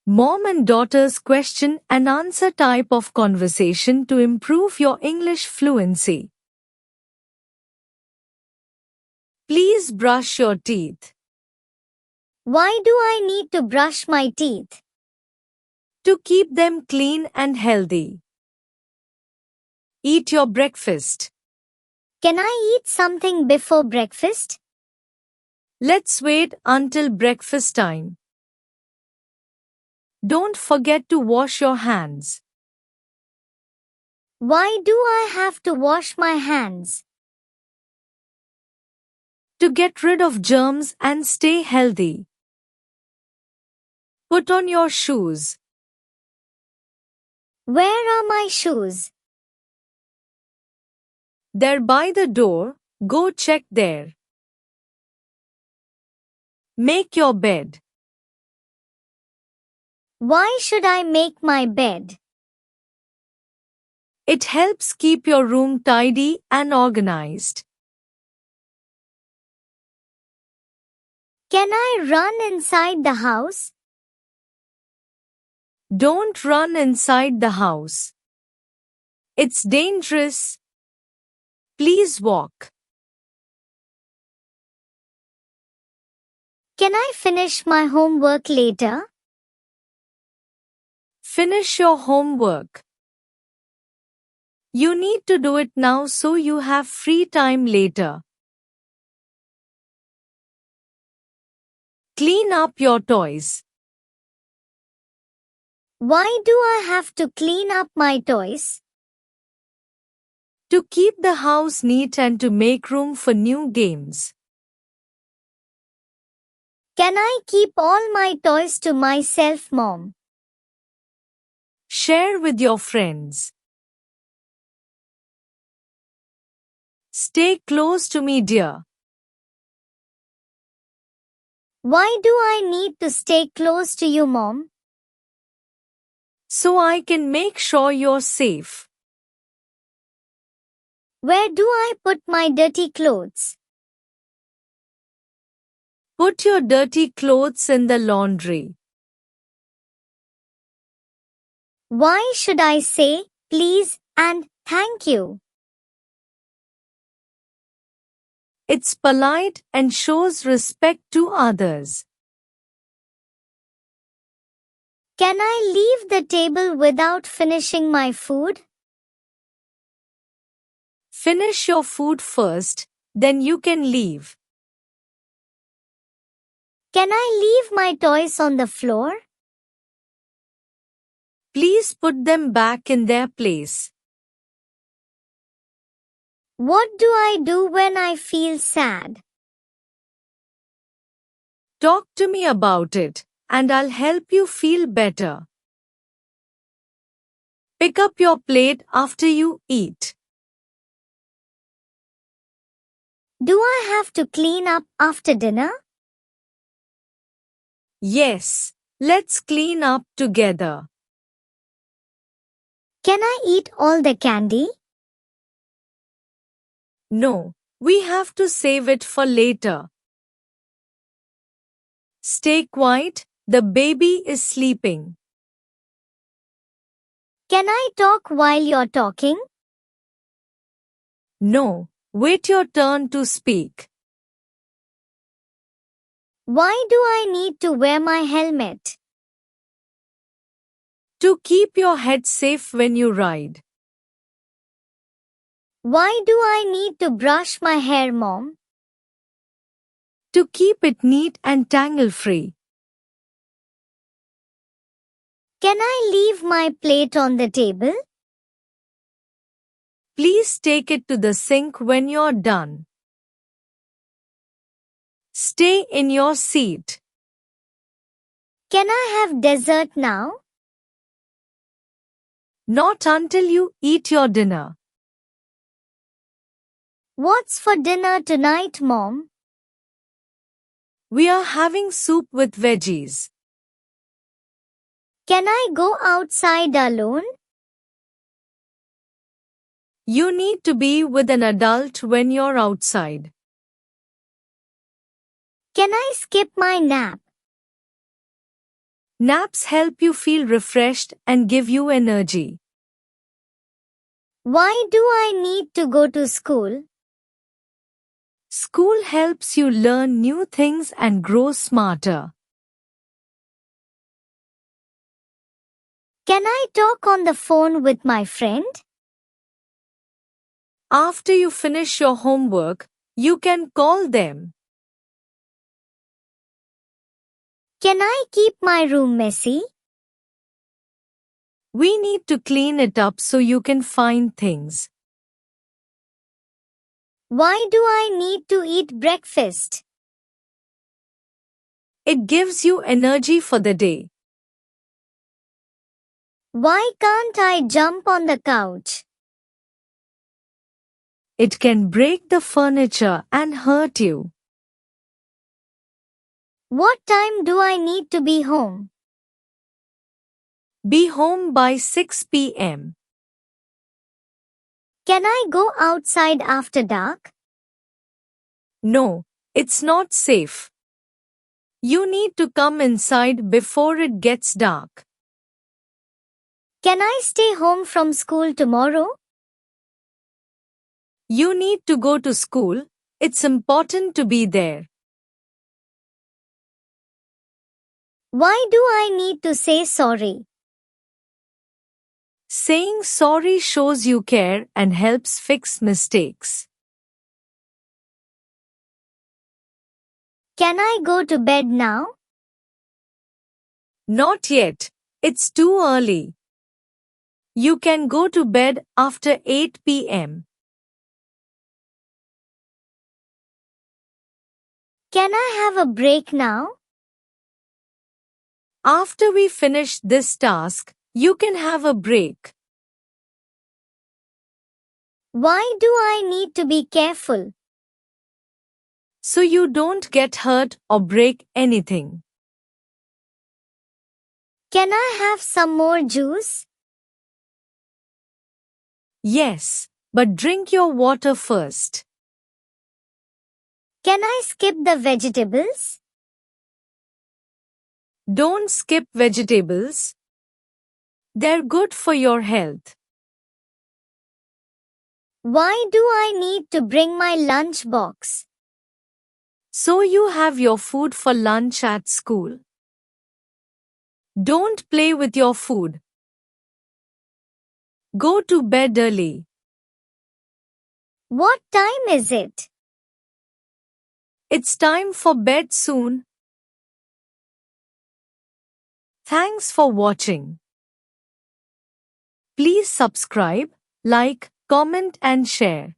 Mom and daughter's question and answer type of conversation to improve your English fluency. Please brush your teeth. Why do I need to brush my teeth? To keep them clean and healthy. Eat your breakfast. Can I eat something before breakfast? Let's wait until breakfast time. Don't forget to wash your hands. Why do I have to wash my hands? To get rid of germs and stay healthy. Put on your shoes. Where are my shoes? They're by the door, go check there. Make your bed. Why should I make my bed? It helps keep your room tidy and organized. Can I run inside the house? Don't run inside the house. It's dangerous. Please walk. Can I finish my homework later? Finish your homework. You need to do it now so you have free time later. Clean up your toys. Why do I have to clean up my toys? To keep the house neat and to make room for new games. Can I keep all my toys to myself, Mom? Share with your friends. Stay close to me, dear. Why do I need to stay close to you, Mom? So I can make sure you're safe. Where do I put my dirty clothes? Put your dirty clothes in the laundry. Why should I say please and thank you? It's polite and shows respect to others. Can I leave the table without finishing my food? Finish your food first, then you can leave. Can I leave my toys on the floor? Please put them back in their place. What do I do when I feel sad? Talk to me about it, and I'll help you feel better. Pick up your plate after you eat. Do I have to clean up after dinner? Yes, let's clean up together. Can I eat all the candy? No, we have to save it for later. Stay quiet, the baby is sleeping. Can I talk while you're talking? No, wait your turn to speak. Why do I need to wear my helmet? To keep your head safe when you ride. Why do I need to brush my hair, Mom? To keep it neat and tangle-free. Can I leave my plate on the table? Please take it to the sink when you're done. Stay in your seat. Can I have dessert now? Not until you eat your dinner. What's for dinner tonight, Mom? We are having soup with veggies. Can I go outside alone? You need to be with an adult when you're outside. Can I skip my nap? Naps help you feel refreshed and give you energy. Why do I need to go to school? School helps you learn new things and grow smarter. Can I talk on the phone with my friend? After you finish your homework, you can call them. Can I keep my room messy? We need to clean it up so you can find things. Why do I need to eat breakfast? It gives you energy for the day. Why can't I jump on the couch? It can break the furniture and hurt you. What time do I need to be home? Be home by 6 p.m. Can I go outside after dark? No, it's not safe. You need to come inside before it gets dark. Can I stay home from school tomorrow? You need to go to school. It's important to be there. Why do I need to say sorry? Saying sorry shows you care and helps fix mistakes. Can I go to bed now? Not yet. It's too early. You can go to bed after 8 p.m. Can I have a break now? After we finish this task, you can have a break. Why do I need to be careful? So you don't get hurt or break anything. Can I have some more juice? Yes, but drink your water first. Can I skip the vegetables? Don't skip vegetables. They're good for your health. Why do I need to bring my lunch box? So you have your food for lunch at school. Don't play with your food. Go to bed early. What time is it? It's time for bed soon. Thanks for watching. Please subscribe, like, comment and share.